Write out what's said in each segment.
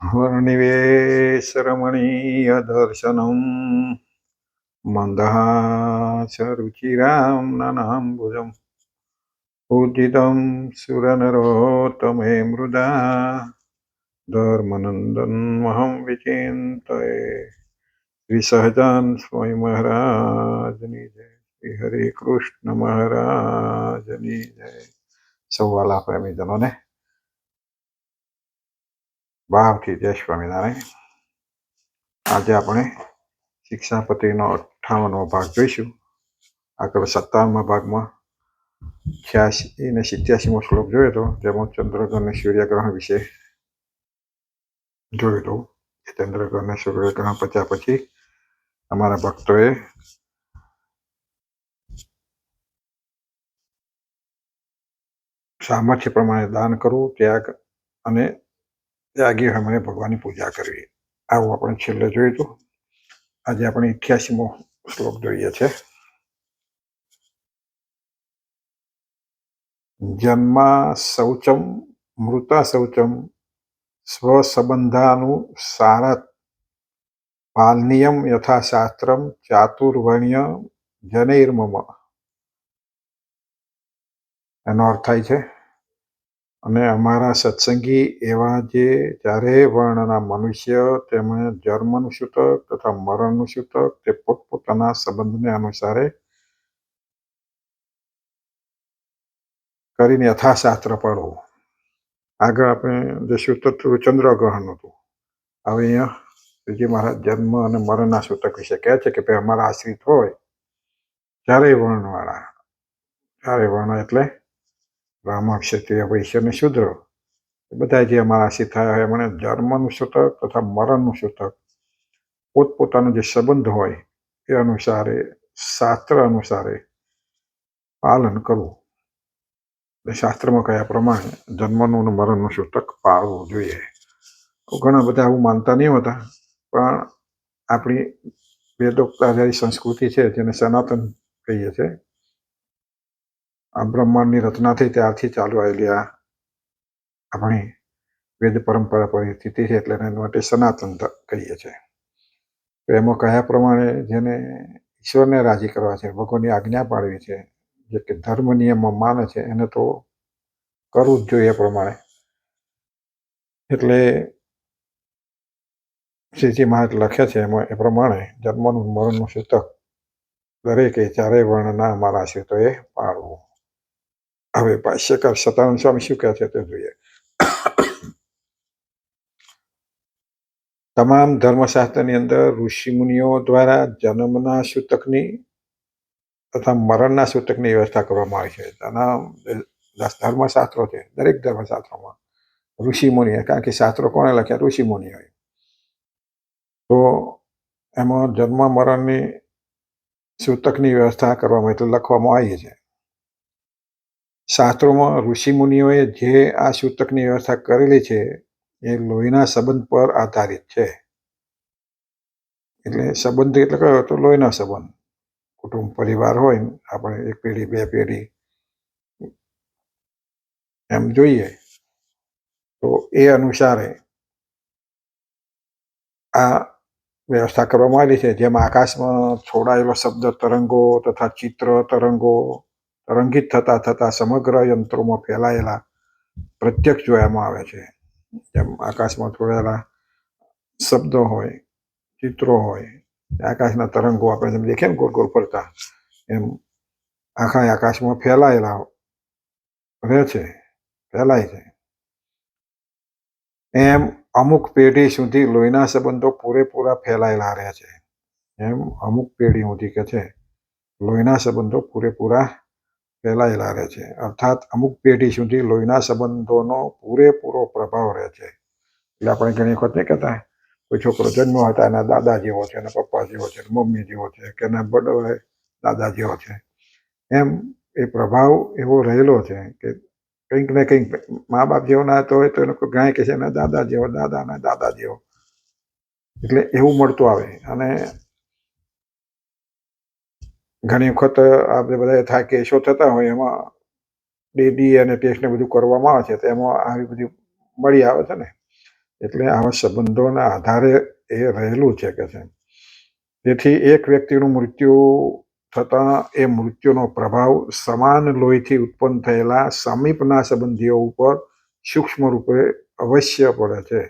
वर्णिवेशरमणीयदर्शनम् मन्दहासरुचिरां ननाम्बुजम् पूजितं सुरनरोत्तमे मृदा धर्मनन्दन्महं विचिन्तये श्रीसहजान स्वामी महाराजनी जय। श्री हरे कृष्ण महाराजनी जय। सवाला प्रेमीजनों ने भावथी जय स्वामीनारायण। आज આપણે શિક્ષાપત્રીનો 58મો ભાગ જોઈશું। આગળ 57મા ભાગમાં 86 અને 87મો શ્લોક જોયો હતો, જેમાં ચંદ્રગ્રહણ અને સૂર્યગ્રહણ વિશે જોયું હતું। એ ચંદ્રગ્રહણ અને સૂર્યગ્રહણ પત્યા પછી અમારા ભક્તોએ સામર્થ્ય પ્રમાણે દાન કરવું, ત્યાગ અને ત્યાગી મને ભગવાનની પૂજા કરવી, આવું આપણે છેલ્લે જોયું હતું। આજે આપણે 88મો શ્લોક જોઈએ છે। જન્મા શૌચમ મૃતા શૌચમ સ્વસંબંધાનુસારાત પાલનીયમ યથાશાસ્ત્રમ ચાતુર્વર્ણ્ય જનૈર્મમ। એનો અર્થ થાય છે, અને અમારા સત્સંગી એવા જે ચારે વર્ણના મનુષ્ય, તેમણે જન્મનું સૂતક તથા મરણનું સૂતક તે પોતપોતાના સંબંધને અનુસારે કરીને યથાશાસ્ત્ર પાળવું। આગળ આપણે જે સૂતક ચંદ્રગ્રહણ હતું, હવે અહીંયા શ્રીજી મહારાજ જન્મ અને મરણના સૂતક વિશે કહે છે કે ભાઈ અમારા આશ્રિત હોય ચારેય વર્ણવાળા, ચારેય વર્ણ એટલે બ્રાહ્મણ, ક્ષત્રિય, વૈશ્ય અને શૂદ્ર, બધા જે અમારા આશ્રિત થયા હોય એમણે જન્મનું સૂતક તથા મરણનું સૂતક પોતપોતાનો જે સંબંધ હોય એ અનુસારે, શાસ્ત્ર અનુસારે પાલન કરવું। શાસ્ત્રમાં કયા પ્રમાણે જન્મનું અને મરણનું સૂતક પાળવું જોઈએ। ઘણા બધા આવું માનતા નહીં હોતા, પણ આપણી વેદોક્તાધારી સંસ્કૃતિ છે, જેને સનાતન કહીએ છીએ, આ બ્રહ્માંડની રચના થઈ ત્યારથી ચાલુ આવેલી આ આપણી વેદ પરંપરા પરિસ્થિતિ છે, એટલે એના માટે સનાતન કહીએ છીએ। તો એમાં કયા પ્રમાણે જેને ઈશ્વરને રાજી કરવા છે, ભગવાનની આજ્ઞા પાડવી છે, જે કે ધર્મ નિયમમાં માને છે, એને તો કરવું જ જોઈએ એ પ્રમાણે। એટલે શ્રીજી મહારાજ લખે છે એમાં એ પ્રમાણે જન્મનું મરણનું સૂતક દરેકે ચારેય વર્ણના અમારા આશ્રિતોએ પાળવું। હવે ભાષ્યકાર સતાનંદ સ્વામી શું કહે છે તે જોઈએ। તમામ ધર્મશાસ્ત્રની અંદર ઋષિમુનિઓ દ્વારા જન્મના સૂતકની તથા મરણના સૂતકની વ્યવસ્થા કરવામાં આવી છે। તમામ ધર્મશાસ્ત્રો છે, દરેક ધર્મશાસ્ત્રોમાં ઋષિમુનિઓ, કારણ કે શાસ્ત્રો કોણે લખ્યા? ઋષિમુનિઓએ। તો એમાં જન્મ મરણની સૂતકની વ્યવસ્થા કરવામાં, એટલે લખવામાં આવી છે। શાસ્ત્રોમાં ઋષિમુનિઓએ જે આ સૂતકની વ્યવસ્થા કરેલી છે એ લોહીના સંબંધ પર આધારિત છે। એટલે સંબંધ એટલે કયો? તો લોહીના સંબંધ, કુટુંબ પરિવાર હોય, આપણે એક પેઢી બે પેઢી એમ જોઈએ, તો એ અનુસારે આ વ્યવસ્થા કરવામાં આવેલી છે। જેમાં આકાશમાં છોડાયેલો શબ્દ તરંગો તથા ચિત્ર તરંગો તરંગિત થતા થતા સમગ્ર યંત્રોમાં ફેલાયેલા પ્રત્યક્ષ જોવામાં આવે છે। જેમ આકાશમાં છોડાયેલા શબ્દો હોય, ચિત્રો હોય, આકાશના તરંગો આપણે જેમ દેખીએ ને ગોળ ગોળ ફરતા, એમ આખા આકાશમાં ફેલાયેલા રહે છે, ફેલાય છે। એમ અમુક પેઢી સુધી લોહીના સંબંધો પૂરેપૂરા ફેલાયેલા રહે છે। એમ અમુક પેઢી સુધી કે છે લોહીના સંબંધો પૂરેપૂરા ફેલાયેલા રહે છે, અર્થાત અમુક પેઢી સુધી લોહીના સંબંધોનો પૂરેપૂરો પ્રભાવ રહે છે। એટલે આપણે ઘણી વખત નહીં કહેતા, કોઈ છોકરો જન્મ હતા એના દાદા જેવો છે, એના પપ્પા જેવો છે, મમ્મી જેવો છે, કે એના બડા દાદા જેવો છે, એમ એ પ્રભાવ એવો રહેલો છે કે કંઈક ને કંઈક મા બાપ જેવો ના હોય તો એ લોકો ગાય કે છે એના દાદા જેવો, દાદાના દાદા જેવો, એટલે એવું મળતું આવે। અને ઘણી વખત આપણે બધા થાય કેસો થતા હોય, એમાં ડીડી અને ટેસ્ટ ને બધું કરવામાં આવે છે, તો એમાં આવી બધી મળી આવે છે ને, એટલે આવા સંબંધોના આધારે એ રહેલું છે કે છે. તેથી એક વ્યક્તિનું મૃત્યુ થતાં એ મૃત્યુનો પ્રભાવ સમાન લોહીથી ઉત્પન્ન થયેલા સમીપના સંબંધીઓ ઉપર સૂક્ષ્મ રૂપે અવશ્ય પડે છે.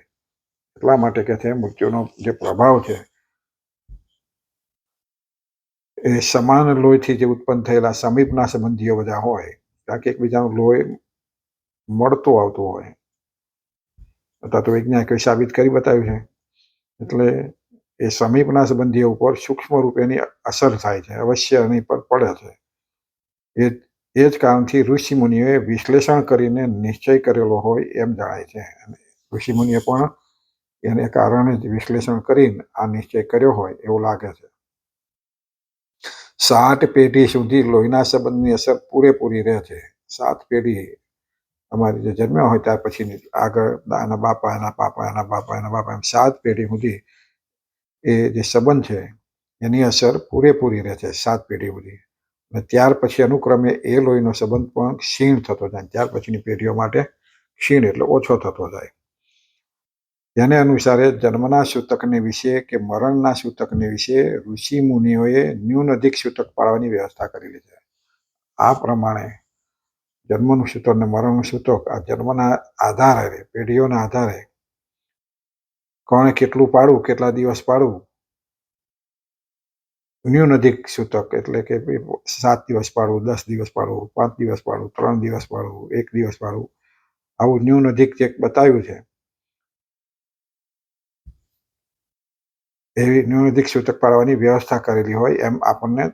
એટલા માટે કે છે મૃત્યુનો જે પ્રભાવ છે એ સમાન લોહીથી જે ઉત્પન્ન થયેલા સમીપના સંબંધીઓ બધા હોય, કારણ કે એકબીજાનું લોહી મળતું આવતું હોય, અથવા તો વૈજ્ઞાનિકોએ સાબિત કરી બતાવ્યું છે. એટલે એ સમીપના સંબંધીઓ ઉપર સૂક્ષ્મ રૂપે એની અસર થાય છે, અવશ્ય એની પર પડે છે. એ જ કારણથી ઋષિ મુનિઓએ વિશ્લેષણ કરીને નિશ્ચય કરેલો હોય એમ જણાય છે. ઋષિ મુનિએ પણ એને કારણે જ વિશ્લેષણ કરીને આ નિશ્ચય કર્યો હોય એવું લાગે છે. 7 પેઢી સુધી લોહીના સંબંધની અસર પૂરેપૂરી રહે છે. 7 પેઢી અમારી જે જન્મ્યા હોય ત્યાર પછીની આગળ એના બાપા, એના પાપા, એના બાપા, એના બાપા, એમ 7 પેઢી સુધી એ જે સંબંધ છે એની અસર પૂરેપૂરી રહે છે 7 પેઢી સુધી. અને ત્યાર પછી અનુક્રમે એ લોહીનો સંબંધ પણ ક્ષીણ થતો જાય. ત્યાર પછીની પેઢીઓ માટે ક્ષીણ એટલે ઓછો થતો જાય. તેને અનુસારે જન્મના સૂતકને વિશે કે મરણના સૂતકને વિશે ઋષિ મુનિઓએ ન્યૂન અધિક સૂતક પાડવાની વ્યવસ્થા કરેલી છે. આ પ્રમાણે જન્મનું સૂતક અને મરણનું સૂતક આ જન્મના આધારે, પેઢીઓના આધારે કોણે કેટલું પાડવું, કેટલા દિવસ પાડવું, ન્યૂન અધિક સૂતક એટલે કે 7 દિવસ પાડવું, 10 દિવસ પાડવું, 5 દિવસ પાડવું, 3 દિવસ પાડવું, 1 દિવસ પાડવું, આવું ન્યૂન અધિક જે બતાવ્યું છે એવી ન્યૂન અધિક સૂતક પાડવાની વ્યવસ્થા કરેલી હોય એમ આપણને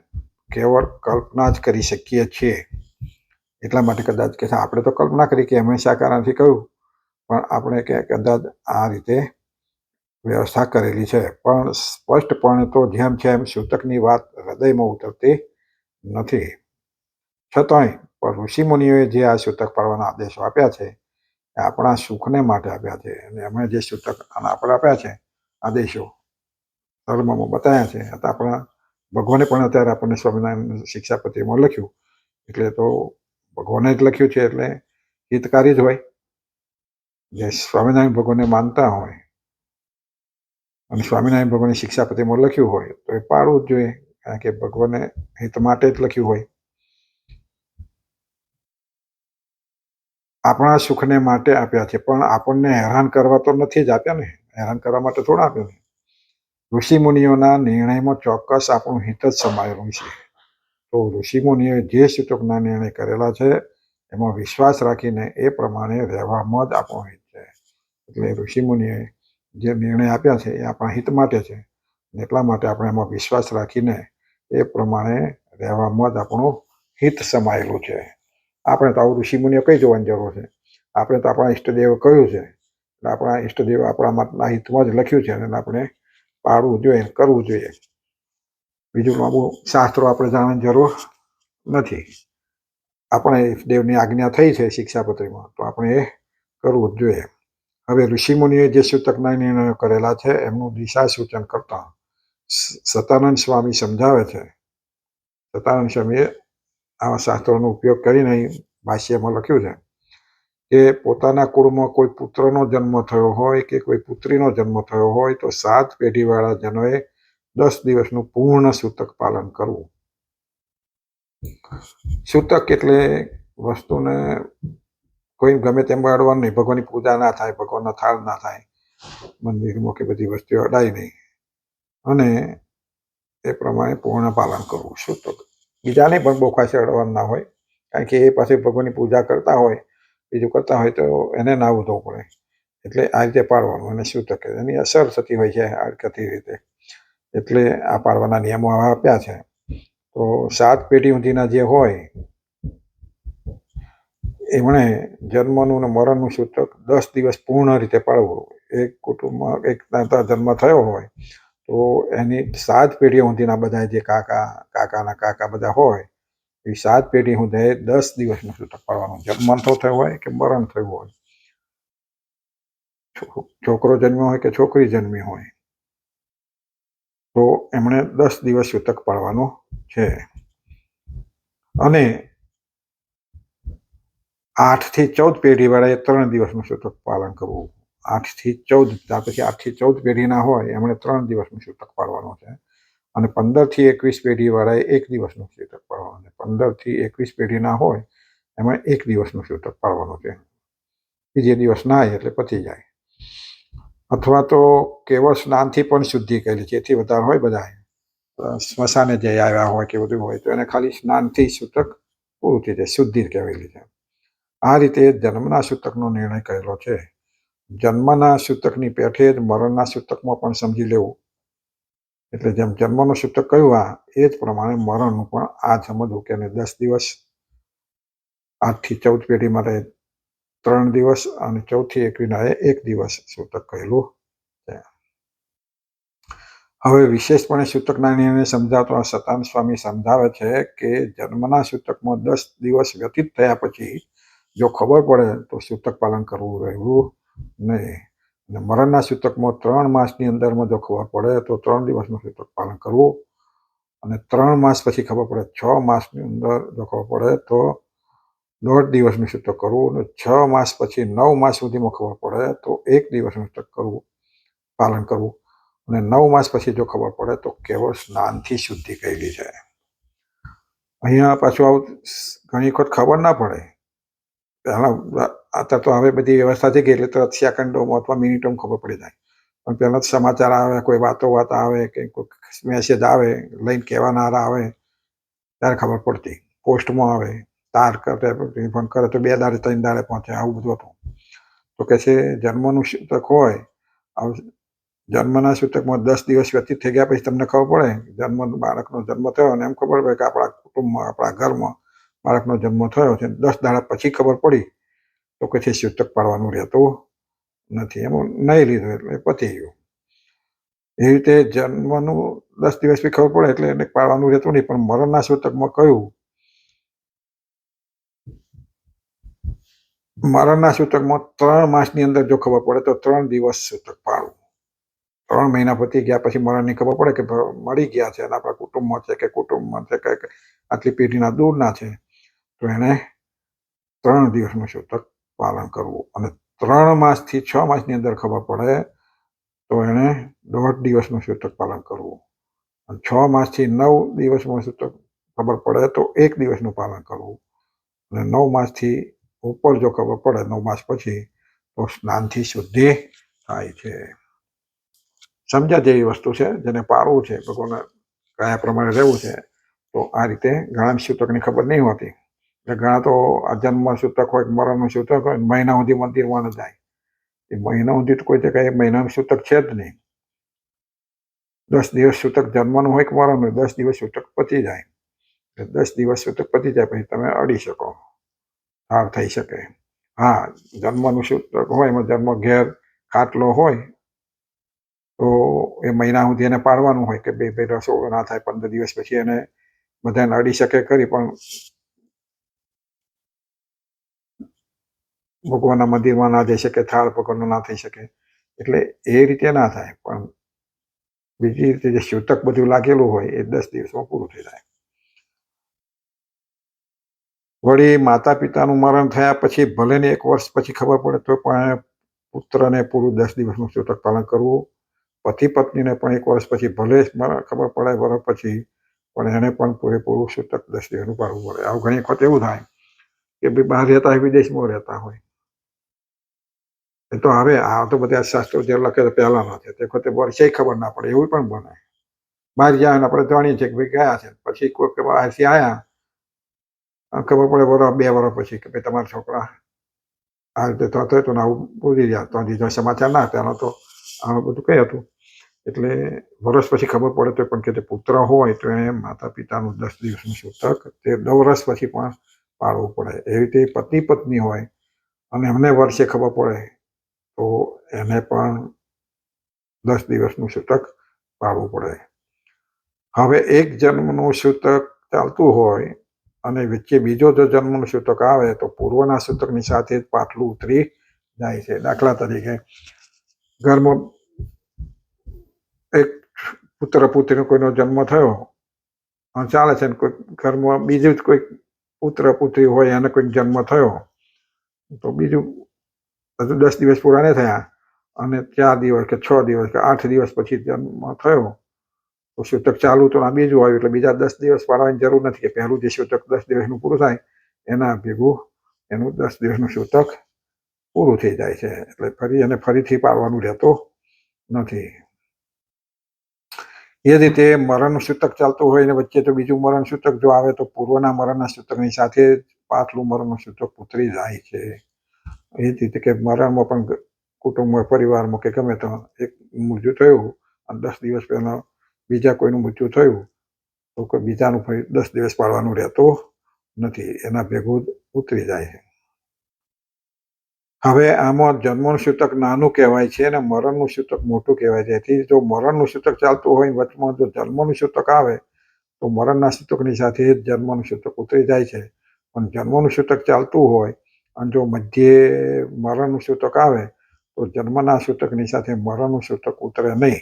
કેવળ કલ્પના જ કરી શકીએ છીએ. એટલા માટે કદાચ કે આપણે તો કલ્પના કરી કે હંમેશા કારણથી કહ્યું, પણ આપણે કે કદાચ આ રીતે વ્યવસ્થા કરેલી છે. પણ સ્પષ્ટપણે તો જેમ છે એમ સૂતકની વાત હૃદયમાં ઉતરતી નથી. છતાંય પણ ઋષિ મુનિઓએ જે આ સૂતક પાડવાના આદેશો આપ્યા છે એ આપણા સુખને માટે આપ્યા છે. અને એમણે જે સૂતક આપણે આપ્યા છે આદેશો ધર્મમાં બતાવ્યા છે, આપણા ભગવાને પણ અત્યારે આપણને સ્વામિનારાયણ શિક્ષાપત્રીમાં લખ્યું, એટલે તો ભગવાને જ લખ્યું છે એટલે હિતકારી જ હોય. જે સ્વામિનારાયણ ભગવાનને માનતા હોય અને સ્વામિનારાયણ ભગવાનની શિક્ષાપત્રીમાં લખ્યું હોય તો એ પાળવું જ જોઈએ, કારણ કે ભગવાને હિત માટે જ લખ્યું હોય. આપણા સુખને માટે આપ્યા છે, પણ આપણને હેરાન કરવા તો નથી જ આપ્યા ને, હેરાન કરવા માટે થોડા આપ્યા ને. ઋષિ મુનિઓના નિર્ણયમાં ચોક્કસ આપણું હિત જ સમાયેલું છે. તો ઋષિ મુનિઓએ જે સૂતકના નિર્ણય કરેલા છે એમાં વિશ્વાસ રાખીને એ પ્રમાણે રહેવામાં જ આપણું હિત છે. એટલે ઋષિ મુનિએ જે નિર્ણય આપ્યા છે એ આપણા હિત માટે છે. એટલા માટે આપણે એમાં વિશ્વાસ રાખીને એ પ્રમાણે રહેવામાં જ આપણું હિત સમાયેલું છે. આપણે તો આવું ઋષિ મુનિએ કઈ જોવાની જરૂર છે. આપણે તો આપણા ઈષ્ટદેવ કહ્યું છે, એટલે આપણા ઈષ્ટદેવ આપણા માટેના હિતમાં જ લખ્યું છે અને આપણે પાળવું જોઈએ, કરવું જોઈએ. બીજું લાંબુ શાસ્ત્રો આપણે જાણવાની જરૂર નથી. આપણે દેવની આજ્ઞા થઈ છે શિક્ષાપત્રીમાં તો આપણે એ કરવું જ જોઈએ. હવે ઋષિ મુનિએ જે સૂતકના નિર્ણયો કરેલા છે એમનું દિશા સૂચન કરતા સતાનંદ સ્વામી સમજાવે છે. સતાનંદ સ્વામીએ આવા શાસ્ત્રોનો ઉપયોગ કરીને ભાષ્યમાં લખ્યું છે કે પોતાના કુળમાં કોઈ પુત્રનો જન્મ થયો હોય કે કોઈ પુત્રીનો જન્મ થયો હોય તો 7 પેઢીવાળા જનોએ 10 દિવસનું પૂર્ણ સૂતક પાલન કરવું. સૂતક એટલે વસ્તુને કોઈ ગમે તેમ અડવાનું નહીં, ભગવાનની પૂજા ના થાય, ભગવાનના થાળ ના થાય, મંદિરમાં કે બધી વસ્તુઓ અડાય નહીં, અને એ પ્રમાણે પૂર્ણ પાલન કરવું. સૂતક બીજાને પણ બહુ ખાસ અડવાનું ના હોય, કારણ કે એ પાસે ભગવાનની પૂજા કરતા હોય, બીજું કરતા હોય તો એને ના ઉધવું પડે. એટલે આ રીતે પાડવાનું. અને સૂતક એની અસર થતી હોય છે આડકતી રીતે, એટલે આ પાડવાના નિયમો આપ્યા છે. તો 7 પેઢી સુધીના જે હોય એમણે જન્મનું અને મરણનું સૂતક 10 દિવસ પૂર્ણ રીતે પાળવું. એક કુટુંબમાં એક જન્મ થયો હોય તો એની 7 પેઢીઓ સુધીના બધા જે કાકાના કાકા બધા હોય એ 7 પેઢી સુધી 10 દિવસનું સૂતક પાળવાનું. જન્મ થયો હોય કે મરણ થયું હોય, છોકરો જન્મ્યો હોય કે છોકરી જન્મી હોય, તો એમણે 10 દિવસ સૂતક પાળવાનું છે. અને 8 થી 14 પેઢીવાળાએ 3 દિવસનું સૂતક પાલન કરવું. 8 થી 14, ત્યાર પછી 8 થી 14 પેઢીના હોય એમણે 3 દિવસનું સૂતક પાળવાનું છે, અને 15 થી 21 પેઢીવાળાએ 1 દિવસનું સૂતક પાળવાનું છે. 15 થી 21 પેઢીના હોય એમણે 1 દિવસનું સૂતક પાળવાનું છે. બીજે દિવસ નાય એટલે પતી જાય. અથવા તો કેવળ સ્નાનથી પણ શુદ્ધિ કરેલી છે, એથી વધારે હોય બધા સ્મશાને જઈ આવ્યા હોય કે બધું હોય તો એને ખાલી સ્નાનથી સૂતક પૂરું થઈ જાય, શુદ્ધિ કહેવાયેલી છે. આ રીતે જન્મના સૂતકનો નિર્ણય કરેલો છે. જન્મના સૂતકની પેઠે જ મરણના સૂતકમાં પણ સમજી લેવું. એટલે જેમ જન્મનું સૂતક કહ્યું એ જ પ્રમાણે મરણનું પણ આ સમજવું કે 10 દિવસ, 8 થી 14 પેઢી માટે 3 દિવસ અને 14 થી 21 1 દિવસ સૂતક કહેલું છે. હવે વિશેષપણે સૂતકના નિર્ણય સમજાવતો સતાનંદ સ્વામી સમજાવે છે કે જન્મના સૂતકમાં 10 દિવસ વ્યતીત થયા પછી જો ખબર પડે તો સૂતક પાલન કરવું રહેવું નહીં, અને મરણના સૂતકમાં 3 માસની અંદરમાં જો ખબર પડે તો 3 દિવસનું સૂતક પાલન કરવું, અને 3 માસ પછી ખબર પડે, 6 માસની અંદર જો ખબર પડે તો 1.5 દિવસનું સૂતક કરવું, અને 6 માસ પછી 9 માસ સુધીમાં ખબર પડે તો 1 દિવસનું સૂતક કરવું, પાલન કરવું, અને 9 માસ પછી જો ખબર પડે તો કેવળ સ્નાનથી શુદ્ધિ કરેલી છે. અહીંયા પાછું આવું ઘણી વખત ખબર ના પડે. અત્યારે તો હવે બધી વ્યવસ્થા થઈ ગઈ એટલે તો સેકન્ડોમાં અથવા મિનિટોમાં ખબર પડી જાય, પણ પહેલાં સમાચાર આવે, કોઈ વાત આવે કે કોઈ મેસેજ આવે, લઈને કહેવાનારા આવે ત્યારે ખબર પડતી. પોસ્ટમાં આવે, તાર કરે ફોન કરે તો 2 દાડે 3 દાડે પહોંચે, આવું બધું હતું. તો કે છે જન્મનું સૂતક હોય, જન્મના સૂતકમાં 10 દિવસ વ્યતીત થઈ ગયા પછી તમને ખબર પડે બાળકનો જન્મ થયો, અને એમ ખબર પડે કે આપણા કુટુંબમાં, આપણા ઘરમાં બાળકનો જન્મ થયો છે, 10 દાડા પછી ખબર પડી તો કે છે સૂતક પાડવાનું રહેતું નથી, એમાં નહીં લીધું એટલે પતી ગયું. એવી રીતે જન્મનું 10 દિવસ પછી ખબર પડે એટલે એને પાડવાનું રહેતું નહીં, પણ મરણના સૂતકમાં કહ્યું, મરણના સૂતકમાં 3 માસની અંદર જો ખબર પડે તો 3 દિવસ સૂતક પાડવું. 3 મહિના પતી ગયા પછી મરણની ખબર પડે કે મરી ગયા છે અને આપણા કુટુંબમાં છે કે આટલી પેઢીના દૂરના છે, તો એને 3 દિવસનું સૂતક પાલન કરવું, અને 3 માસથી 6 માસની અંદર ખબર પડે તો એને 1.5 દિવસનું સૂતક પાલન કરવું, અને 6 માસથી 9 દિવસમાં સૂતક ખબર પડે તો 1 દિવસનું પાલન કરવું, અને 9 માસથી ઉપર જો ખબર પડે 9 માસ પછી તો સ્નાનથી શુદ્ધિ થાય છે. સમજ્યા જેવી વસ્તુ છે, જેને પાળવું છે, ભગવાનને કયા પ્રમાણે રહેવું છે. તો આ રીતે ઘણા સૂતકની ખબર નહીં હોતી. એટલે ઘણા તો આ જન્મ સૂતક હોય, મરણનું સૂતક હોય, મહિના સુધી મંદિરમાં ન જાય. એ મહિના સુધી તો કોઈ જગ્યાએ મહિનાનું સૂતક છે જ નહીં. 10 દિવસ સૂતક જન્મનું હોય કે મરણનું, 10 દિવસ સૂતક પતી જાય. 10 દિવસ સૂતક પતી જાય પછી તમે અડી શકો, હાર થઈ શકે. હા, જન્મનું સૂતક હોય એમાં જન્મ ઘેર ખાટલો હોય તો એ મહિના સુધી એને પાડવાનું હોય કે બે રસોડો ના થાય, 15 દિવસ પછી એને બધાને અડી શકે ખરી, પણ ભગવાનના મંદિરમાં ના જઈ શકે, થાળ પકડનો ના થઈ શકે, એટલે એ રીતે ના થાય. પણ બીજી રીતે જે સૂતક બધું લાગેલું હોય એ 10 દિવસમાં પૂરું થઈ જાય. વળી માતા પિતાનું મરણ થયા પછી ભલે ને 1 વર્ષ પછી ખબર પડે તો પણ પુત્રને પૂરું 10 દિવસનું સૂતક પાલન કરવું. પતિ પત્નીને પણ 1 વર્ષ પછી ભલે ખબર પડે વર્ષ પછી, પણ એને પણ પૂરેપૂરું સૂતક 10 દિવસનું પાડવું પડે. આવું ઘણી વખત એવું થાય કે ભાઈ બહાર રહેતા હોય, વિદેશમાં રહેતા હોય, એ તો હવે આ તો બધા શાસ્ત્રો જે લખે તો પહેલાના છે, તે વખતે વર્ષે ખબર ના પડે એવું પણ બને. બહાર ગયા અને આપણે જાણીએ છીએ કે ભાઈ ગયા છે, પછી કોઈ બહારથી આવ્યા ખબર પડે વર્ષ 2 વર્ષ પછી કે ભાઈ તમારા છોકરા આ રીતે થતું હતું ને આવું ભૂલી ગયા, તો બીજા સમાચાર ના હતા, તો આ બધું કઈ હતું. એટલે વર્ષ પછી ખબર પડે તો પણ કે પુત્ર હોય તો એને માતા પિતાનું 10 દિવસનું સૂતક તે 10 વર્ષ પછી પણ પાળવું પડે. એવી રીતે પતિ પત્ની હોય અને એમને વર્ષે ખબર પડે તો એને પણ 10 દિવસનું સૂતક પાળવું પડે. હવે એક જન્મનું સૂતક ચાલતું હોય અને વચ્ચે બીજો જો જન્મનું સૂતક આવે તો પૂર્વના સૂતકની સાથે જ પાટલું ઉતરી જાય છે. દાખલા તરીકે ઘરમાં એક પુત્ર પુત્રીનો કોઈનો જન્મ થયો ચાલે છે, કોઈ ઘરમાં બીજું જ કોઈ પુત્ર પુત્રી હોય એને કોઈ જન્મ થયો તો બીજું હજુ 10 દિવસ પૂરા નહીં થયા અને 4 દિવસ કે 6 દિવસ કે 8 દિવસ પછી જન્મ થયો તો સૂતક ચાલુ તો આ બીજું આવ્યું, એટલે બીજા 10 દિવસ પાડવાની જરૂર નથી, કે પહેલું જે સૂતક 10 દિવસનું પૂરું થાય એના ભેગું એનું 10 દિવસનું સૂતક પૂરું થઈ જાય છે, એટલે ફરીથી પાડવાનું રહેતું નથી. એ રીતે મરણનું સૂતક ચાલતું હોય ને વચ્ચે તો બીજું મરણ સૂતક જો આવે તો પૂર્વના મરણના સૂતકની સાથે જ પાછલું મરણનું સૂતક ઉતરી જાય છે. એ જ રીતે કે મરણમાં પણ કુટુંબમાં, પરિવારમાં કે ગમે તો એક મૃત્યુ થયું અને 10 દિવસ પહેલા બીજા કોઈનું મૃત્યુ થયું તો કોઈ બીજાનું 10 દિવસ પાડવાનું રહેતું નથી, એના ભેગું ઉતરી જાય છે. હવે આમાં જન્મનું સૂતક નાનું કહેવાય છે અને મરણનું સૂતક મોટું કહેવાય છે. તેથી જો મરણનું સૂતક ચાલતું હોય વચમાં જો જન્મનું સૂતક આવે તો મરણના સૂતકની સાથે જ જન્મનું સૂતક ઉતરી જાય છે. પણ જન્મનું સૂતક ચાલતું હોય અને જો મધ્યે મરણનું સૂતક આવે તો જન્મના સૂતકની સાથે મરણનું સૂતક ઉતરે નહીં.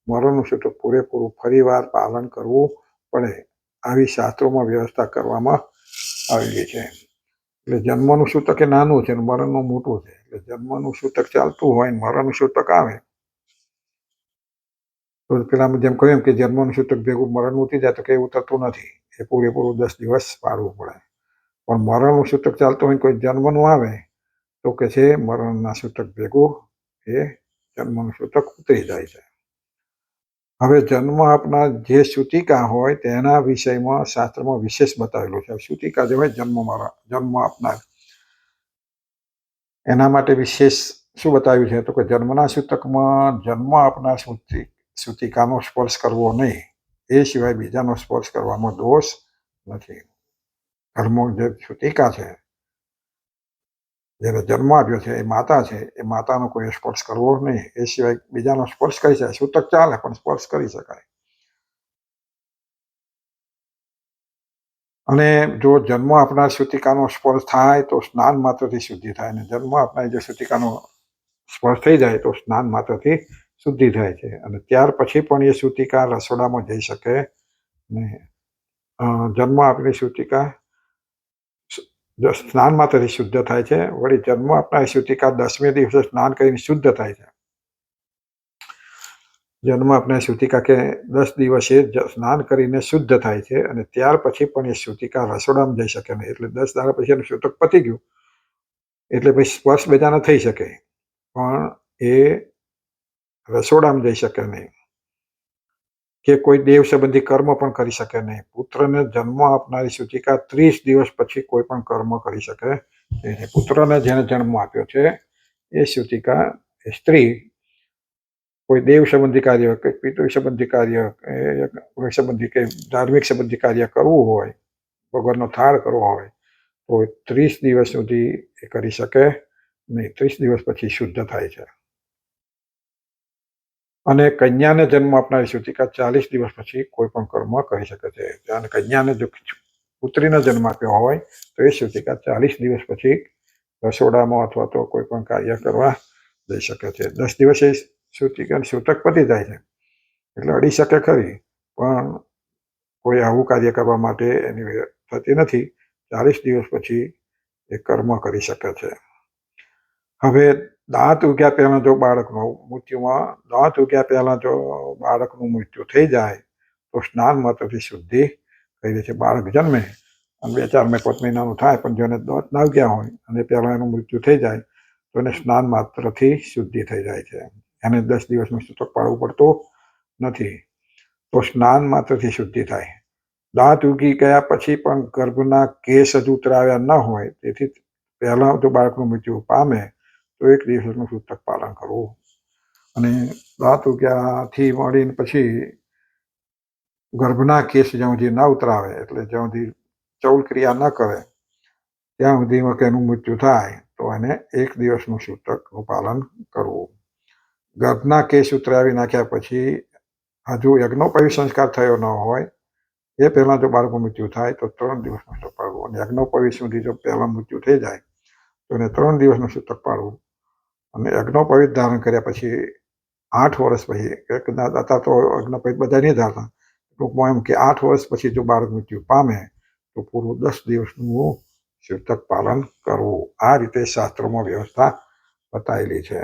મરણનું સૂતક પૂરેપૂરું ફરીવાર પાલન કરવું પડે, આવી શાસ્ત્રોમાં વ્યવસ્થા કરવામાં આવેલી છે. એટલે જન્મનું સૂતક એ નાનું છે અને મરણનું મોટું છે. એટલે જન્મનું સૂતક ચાલતું હોય મરણનું સૂતક આવે તો પેલા જેમ કહ્યું એમ કે જન્મનું સૂતક ભેગું મરણનું ઉતરી જાય તો કંઈ ઉતરતું નથી, એ પૂરેપૂરું 10 દિવસ પાડવું પડે. પણ મરણનું સૂતક ચાલતું હોય કોઈ જન્મનું આવે તો કે છે મરણના સૂતક ભેગું એ જન્મનું સૂતક ઉતરી જાય છે. હવે જન્મ આપનાર જે સૂતિકા હોય તેના વિષયમાં શાસ્ત્રમાં વિશેષ બતાવેલું છે. સૂતિકા જે હોય જન્મ આપનાર એના માટે વિશેષ શું બતાવ્યું છે તો કે જન્મના સૂતકમાં જન્મ આપનાર સૂતિકાનો સ્પર્શ કરવો નહીં, એ સિવાય બીજાનો સ્પર્શ કરવામાં દોષ નથી. ઘરમાં જે સૂતિકા છે જેને જન્મ આપ્યો છે એ માતા છે, એ માતાનો કોઈ સ્પર્શ કરવો નહીં, એ સિવાય બીજાનો સ્પર્શ કરી શકાય. સૂતક ચાલે પણ સ્પર્શ કરી શકાય. અને જો જન્મ આપનાર સૂતિકાનો સ્પર્શ થાય તો સ્નાન માત્રથી શુદ્ધિ થાય, અને જન્મ આપનાર જે સૂતિકાનો સ્પર્શ થઈ જાય તો સ્નાન માત્રથી શુદ્ધિ થાય છે. અને ત્યાર પછી પણ એ સૂતિકા રસોડામાં જઈ શકે નહીં. જન્મ આપેલી સૂતિકા સ્નાન માત્રથી શુદ્ધ થાય છે. વળી જન્મ આપનાર સૂતિકા 10મે દિવસે સ્નાન કરીને શુદ્ધ થાય છે. જન્મ આપનાર સૂતિકા કે 10 દિવસે સ્નાન કરીને શુદ્ધ થાય છે અને ત્યાર પછી પણ એ સૂતિકા રસોડામાં જઈ શકે નહીં. એટલે 10 દાડા પછી એનું સૂતક પતી ગયું એટલે પછી સ્પર્શ બધાને થઈ શકે પણ એ રસોડામાં જઈ શકે નહીં, કે કોઈ દેવ સંબંધી કર્મ પણ કરી શકે નહીં. પુત્રને જન્મ આપનારી સૂતિકા 30 દિવસ પછી કોઈ પણ કર્મ કરી શકે નહીં. પુત્રને જેને જન્મ આપ્યો છે એ સૂતિકા એ સ્ત્રી કોઈ દેવ સંબંધી કાર્ય કે પિતૃ સંબંધી કાર્ય સંબંધી કે ધાર્મિક સંબંધી કાર્ય કરવું હોય, ભગવાનનો થાળ કરવો હોય તો 30 દિવસ સુધી એ કરી શકે નહીં. 30 દિવસ પછી શુદ્ધ થાય છે. અને કન્યાને જન્મ આપનારી સૂતિકા 40 દિવસ પછી કોઈ પણ કર્મ કરી શકે છે. અને કન્યાને જો પુત્રીને જન્મ આપ્યો હોય તો એ સૂતિકા 40 દિવસ પછી રસોડામાં અથવા તો કોઈ પણ કાર્ય કરવા જઈ શકે છે. 10 દિવસે સૂતક પતી જાય છે એટલે અડી શકે ખરી, પણ કોઈ આવું કાર્ય કરવા માટે એની થતી નથી. 40 દિવસ પછી એ કર્મ કરી શકે છે. હવે દાંત ઉગ્યા પહેલા જો બાળકનું મૃત્યુ થઈ જાય તો સ્નાન માત્રથી શુદ્ધિ થઈ જાય છે. બાળક જન્મે અને 2-4 મહિનાનું થાય પણ જેને દાંત ના ઉગ્યા હોય અને પહેલા એનું મૃત્યુ થઈ જાય તો એને સ્નાન માત્રથી શુદ્ધિ થઈ જાય છે. એને 10 દિવસનું સૂતક પાડવું પડતું નથી, તો સ્નાન માત્રથી શુદ્ધિ થાય. દાંત ઉગી ગયા પછી પણ ગર્ભના કેસ હજુ ઉતરાવ્યા ન હોય, તેથી પહેલા જો બાળકનું મૃત્યુ પામે તો 1 દિવસનું સૂતક પાલન કરવું. અને દાંત ઉગ્યાથી મળીને પછી ગર્ભના કેસ જ્યાં સુધી ના ઉતરાવે એટલે જ્યાં સુધી ચૌલ ક્રિયા ન કરે ત્યાં સુધીમાં કે એનું મૃત્યુ થાય તો એને 1 દિવસનું સૂતકનું પાલન કરવું. ગર્ભના કેસ ઉતરાવી નાખ્યા પછી હજુ યજ્ઞોપવિત સંસ્કાર થયો ન હોય એ પહેલા જો બાળકનું મૃત્યુ થાય તો 3 દિવસનું સૂતક પાડવું. અને યજ્ઞોપવિત સુધી જો પહેલા મૃત્યુ થઈ જાય તો એને 3 દિવસનું સૂતક પાડવું. અને યજ્ઞોપવિત ધારણ કર્યા પછી 8 વર્ષ પછી, અત્યારે તો યજ્ઞોપવિત બધા નહીં ધારતા, ટૂંકમાં એમ કે 8 વર્ષ પછી જો બાળક મૃત્યુ પામે તો પૂરું 10 દિવસનું સૂતક પાલન કરવું. આ રીતે શાસ્ત્રોમાં વ્યવસ્થા બતાવેલી છે.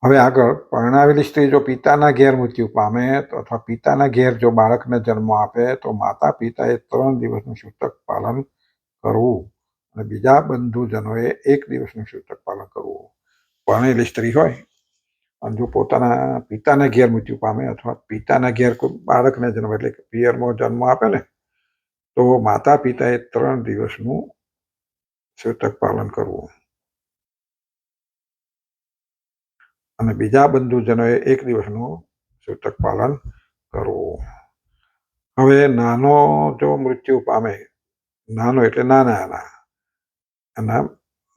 હવે આગળ પરણાવેલી સ્ત્રી જો પિતાના ઘેર મૃત્યુ પામે તો અથવા પિતાના ઘેર જો બાળકને જન્મ આપે તો માતા પિતાએ 3 દિવસનું સૂતક પાલન કરવું અને બીજા બંધુજનોએ 1 દિવસનું સૂતક પાલન કરવું. પરણેલી સ્ત્રી હોય અને જો પોતાના પિતાના ઘેર મૃત્યુ પામે અથવા પિતાના ઘેર કોઈ બાળકને જન્મ એટલે કે પિયરમાં જન્મ આપે ને તો માતા પિતાએ 3 દિવસનું સૂતક પાલન કરવું અને બીજા બંધુજનોએ 1 દિવસનું સૂતક પાલન કરવું. હવે નાનો જો મૃત્યુ પામે, નાનો એટલે નાના એના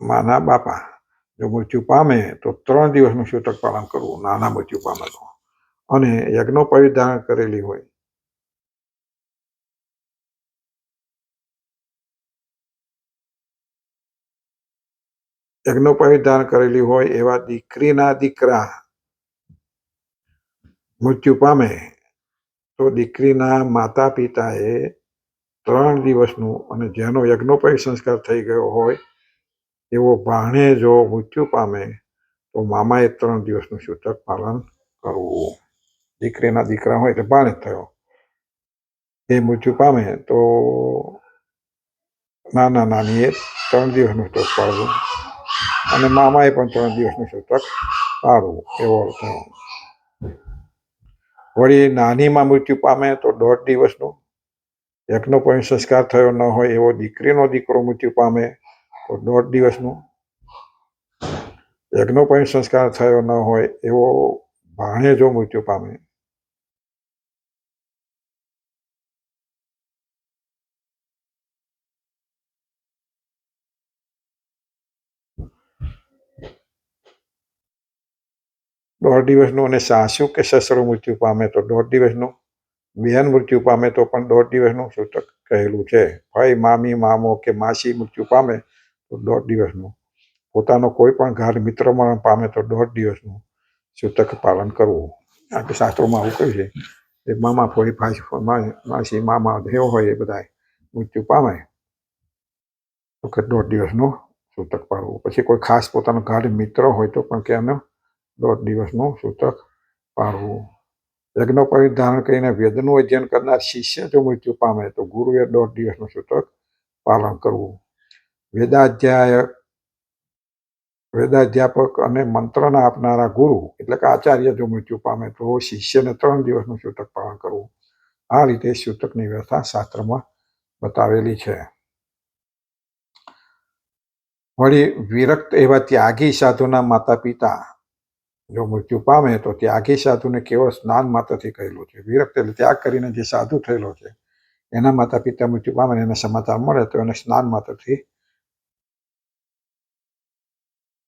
માના બાપા જો મૃત્યુ પામે તો 3 દિવસનું સૂતક પાલન કરવું નાના મૃત્યુ પામે તો. અને યજ્ઞોપવિત ધારણ કરેલી હોય ધારણ કરેલી હોય એવા દીકરીના દીકરા મૃત્યુ પામે તો દીકરીના માતા પિતાએ 3 દિવસનું અને જેનો યજ્ઞોપવિત સંસ્કાર થઈ ગયો હોય એવો ભાણેજો મૃત્યુ પામે તો મામાએ 3 દિવસનું સૂતક પાલન કરવું. દીકરીના દીકરા હોય એટલે ભાણેજ થયો, એ મૃત્યુ પામે તો નાના નાનીએ 3 દિવસનું સૂતક પાળવું અને મામાએ પણ 3 દિવસનું સૂતક પાળવું એવો થયો. વળી નાનીમાં મૃત્યુ પામે તો 1.5 દિવસનું, યજ્ઞોપવિત સંસ્કાર થયો ન હોય એવો દીકરીનો દીકરો મૃત્યુ પામે તો 1.5 દિવસનું, યજ્ઞોપવિત સંસ્કાર થયો ન હોય એવો ભાણેજો મૃત્યુ પામે દોઢ દિવસનું અને સાસુ કે સસરો મૃત્યુ પામે તો 1.5 દિવસનું, બહેન મૃત્યુ પામે તો પણ 1.5 દિવસનું સૂતક કહેલું છે. ભાઈ મામી મામો કે માસી મૃત્યુ પામે તો 1.5 દિવસનું, પોતાનો કોઈ પણ ગાઢ મિત્ર મરણ પામે તો 1.5 દિવસનું સૂતક પાલન કરવું. આ શાસ્ત્રોમાં આવું કહ્યું છે. એ મામા ફોઈ માસી મામા જેવો હોય એ બધા મૃત્યુ પામે તો 1.5 દિવસનું સૂતક પાળવું. પછી કોઈ ખાસ પોતાનો ગાઢ મિત્ર હોય તો પણ કે એનો 1.5 દિવસનું સૂતક પાળવું. યજ્ઞોપવિત ધારણ કરીને વેદનું અધ્યયન કરનાર શિષ્ય જો મૃત્યુ પામે તો ગુરુએ 1.5 દિવસનું સૂતક પાલન કરવું. વેદાધ્યાપક અને મંત્રના આપનારા ગુરુ એટલે કે આચાર્ય જો મૃત્યુ પામે તો શિષ્યને 3 દિવસનું સૂતક પાલન કરવું. આ રીતે સૂતકની વ્યવસ્થા શાસ્ત્રમાં બતાવેલી છે. વળી વિરક્ત એવા ત્યાગી સાધુના માતા પિતા જો મૃત્યુ પામે તો ત્યાગી સાધુને કેવળ સ્નાન માત્રથી કહેલું છે. વિરક્ત એટલે ત્યાગ કરીને જે સાધુ થયેલો છે એના માતા પિતા મૃત્યુ પામે એને સમાચાર મળે તો એને સ્નાન માત્રથી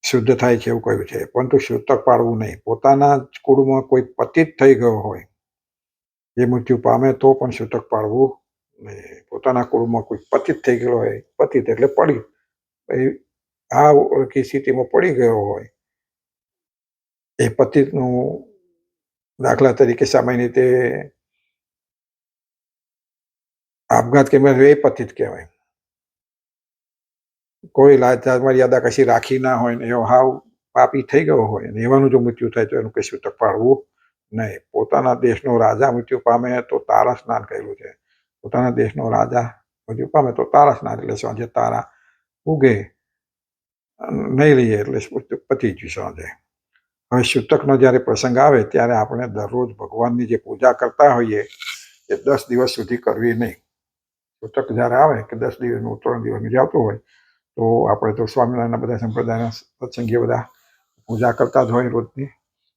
શુદ્ધ થાય છે એવું કહ્યું છે. પરંતુ સૂતક પાળવું નહીં. પોતાના જ કુળમાં કોઈ પતિત થઈ ગયો હોય એ મૃત્યુ પામે તો પણ સૂતક પાળવું નહીં. પોતાના કુળમાં કોઈ પતિત થઈ ગયેલો હોય, પતિત એટલે પડી, આ સ્થિતિમાં પડી ગયો હોય એ પતિતનું, દાખલા તરીકે સામાન્ય રીતે આપઘાત કે એ પતિત કહેવાય. કોઈ લાચાર મર્યાદા કશી રાખી ના હોય ને એવો હાવ પાપી થઈ ગયો હોય ને એવાનું જો મૃત્યુ થાય તો એનું કઈ સૂતક પાળવું નહીં. પોતાના દેશનો રાજા મૃત્યુ પામે તો તારા સ્નાન કહેલું છે. પોતાના દેશનો રાજા મૃત્યુ પામે તો તારા સ્નાન એટલે સાંજે તારા ઉગે નહીં લઈએ એટલે પતી ગયું સાંજે. હવે સૂતકનો જ્યારે પ્રસંગ આવે ત્યારે આપણે દરરોજ ભગવાનની જે પૂજા કરતા હોઈએ એ 10 દિવસ સુધી કરવી નહીં. સૂતક જ્યારે આવે કે 10 દિવસનું 3 દિવસનું જે આવતું હોય તો આપણે તો સ્વામિનારાયણના બધા સંપ્રદાયના સત્સંગીઓ બધા પૂજા કરતા જ હોય રોજની,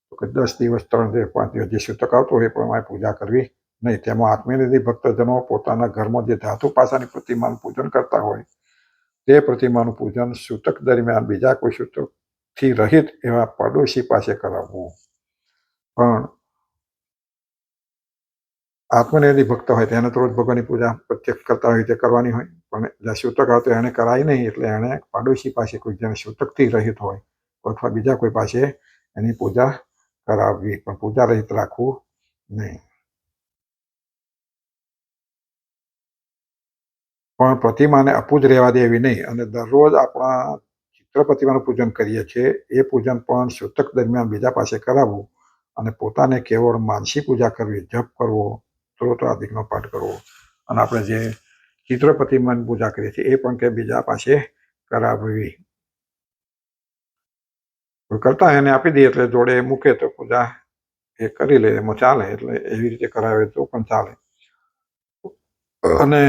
તો કે 10 દિવસ 3 દિવસ 5 દિવસ જે સૂતક આવતો હોય એ પ્રમાણે પૂજા કરવી નહીં. તેમાં આત્મનિર્ભર ભક્તજનો પોતાના ઘરમાં જે ધાતુ પાસાની પ્રતિમાનું પૂજન કરતા હોય તે પ્રતિમાનું પૂજન સૂતક દરમિયાન બીજા કોઈ સૂતકથી રહિત એવા પડોશી પાસે કરાવવું. પણ આત્મનિર્ભર ભક્ત હોય તેને તો રોજ ભગવાનની પૂજા પ્રત્યક્ષ કરતા હોય તે કરવાની હોય, પણ જ્યાં સૂતક આવતો એને કરાય નહીં એટલે એણે પાડોશી પાસે કોઈ જેને સૂતકથી રહિત હોય અથવા બીજા કોઈ પાસે એની પૂજા કરાવવી, પણ પૂજા રહિત રાખવું નહીં. પણ પ્રતિમાને અપૂજ રહેવા દેવી નહીં અને દરરોજ આપણા ચિત્રપતિમાનું પૂજન કરીએ છીએ એ પૂજન પણ સૂતક દરમિયાન બીજા પાસે કરાવવું અને પોતાને કેવળ માનસી પૂજા કરવી, જપ કરવો, સ્ત્રોત આદિનો પાઠ કરવો અને આપણે જે ચિત્રપતિમાની પૂજા કરીએ છીએ એ પણ કે બીજા પાસે કરાવવી. કરતા એને આપી દઈએ એટલે જોડે મૂકે તો પૂજા એ કરી લે, એમાં ચાલે. એટલે એવી રીતે કરાવે તો પણ ચાલે. અને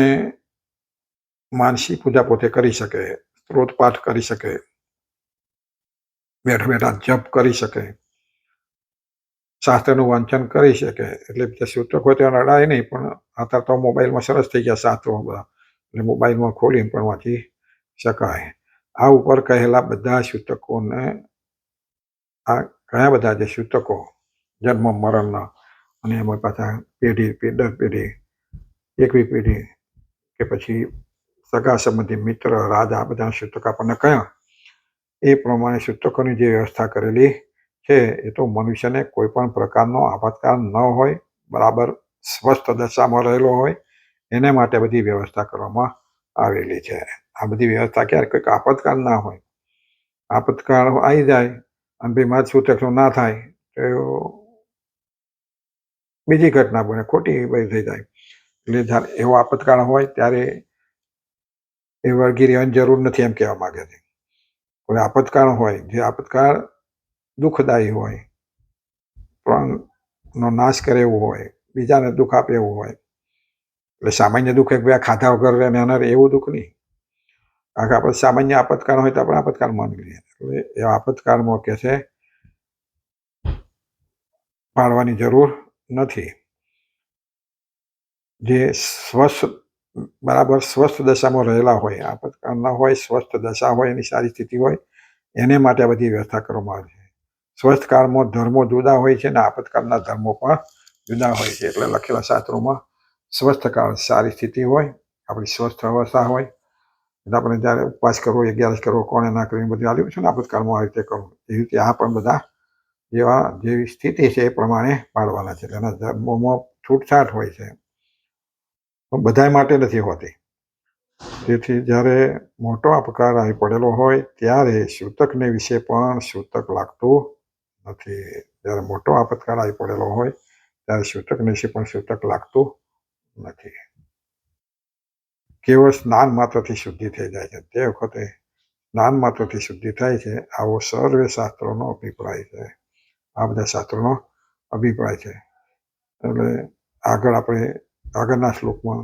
માનસી પૂજા પોતે કરી શકે, સ્ત્રોત પાઠ કરી શકે, બેઠા બેઠા જપ કરી શકે, શાસ્ત્રનું વાંચન કરી શકે. એટલે સૂતક હોય તો રડાય નહીં, પણ અત્યારે તો મોબાઈલમાં સરસ થઈ ગયા શાસ્ત્રો બધા, એટલે મોબાઈલમાં ખોલીને પણ વાંચી શકાય. આ ઉપર કહેલા બધા સૂતકોને, આ ઘણા બધા જે સૂતકો જન્મ મરણના અને એમાં પાછા પેઢી દર પેઢી, એકવી પેઢી કે પછી સગા સંબંધી, મિત્ર, રાજા, બધા સૂતક આપણને કયા એ પ્રમાણે સૂતકોની જે વ્યવસ્થા કરેલી છે એ તો મનુષ્યને કોઈ પણ પ્રકારનો આપાતકાળ ન હોય, બરાબર સ્વસ્થ દશામાં રહેલો હોય, એને માટે બધી વ્યવસ્થા કરવામાં આવેલી છે. આ બધી વ્યવસ્થા ક્યારે કોઈક આપાતકાળ ના હોય, આપાતકાળ આવી જાય અને ભાઈ મારે સૂતકનું ના થાય તો બીજી ઘટના બને, ખોટી થઈ જાય. એટલે જ્યારે એવો આપતકાળ હોય ત્યારે એ વળગી રહેવાની જરૂર નથી એમ કહેવા માંગે છે. કોઈ આપતકાળ હોય, જે આપતકાળ દુઃખદાયી હોય, પ્રાણનો નાશ કરે એવું હોય, બીજાને દુઃખ આપે એવું હોય. એટલે સામાન્ય દુઃખ એક ભાઈ ખાધા વગર રહે એના એવું દુઃખ નહીં. કારણ કે આપણે સામાન્ય આપતકાળ હોય તો આપણે આપતકાળ માની લઈએ. એટલે એ આપતકાળમાં કે છે પાડવાની જરૂર નથી. જે બરાબર સ્વસ્થ દશામાં રહેલા હોય, આપતકાળ ન હોય, સ્વસ્થ દશા હોય, એની સારી સ્થિતિ હોય, એને માટે આ બધી વ્યવસ્થા કરવામાં આવે છે. સ્વસ્થ કાળમાં ધર્મો જુદા હોય છે અને આપતકાળના ધર્મો પણ જુદા હોય છે. એટલે લખેલા શાસ્ત્રોમાં સ્વસ્થ કાળ સારી સ્થિતિ હોય, આપણી સ્વસ્થ અવસ્થા હોય, એટલે આપણે જ્યારે ઉપવાસ કરવો, 11 કરવો, કોણે ના કરવી, બધું આવ્યું છે ને આપતકાળમાં આ રીતે કરવું. એવી રીતે આ પણ બધા જેવી સ્થિતિ છે એ પ્રમાણે પાડવાના છે. એના ધર્મોમાં છૂટછાટ હોય છે, પણ બધા માટે નથી હોતી. તેથી જ્યારે મોટો આપતકાળ આવી પડેલો હોય ત્યારે સૂતકને વિશે પણ સૂતક લાગતું નથી. જ્યારે મોટો આપતકાળ આવી પડેલો હોય ત્યારે સૂતકને વિશે પણ સૂતક લાગતું નથી. કેવળ સ્નાન માત્રથી શુદ્ધિ થઈ જાય છે. તે વખતે સ્નાન માત્રથી શુદ્ધિ થાય છે, આવો સર્વે શાસ્ત્રોનો અભિપ્રાય છે. આ બધા શાસ્ત્રોનો અભિપ્રાય છે. એટલે આગળ આપણે આગળના શ્લોકમાં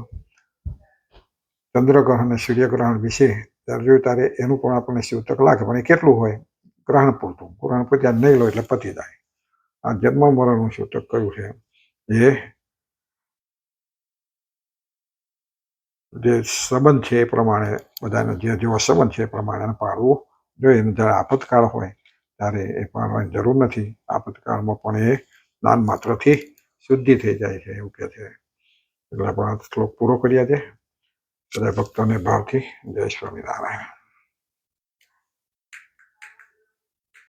ચંદ્રગ્રહણ અને સૂર્યગ્રહણ વિશે ત્યારે જોયું ત્યારે એનું પણ આપણને સૂતક લાગે, પણ એ કેટલું હોય? ગ્રહણ પૂરતું. ગ્રહણ પત્યા નહીં લો એટલે પતી જાય. આ જન્મ મરણનું સૂતક કયું છે એ જે સંબંધ છે એ પ્રમાણે બધાને જે જેવો સંબંધ છે એ પ્રમાણે પાડવું જોઈએ. જ્યારે આપતકાળ હોય ત્યારે એ પાડવાની જરૂર નથી. આપતકાળમાં પણ એ સ્નાન માત્રથી શુદ્ધિ થઈ જાય છે એવું કહે છે. એટલે આપણે શ્લોક પૂરો કર્યા છે. બધા ભક્તોને ભાવથી જય સ્વામિનારાયણ.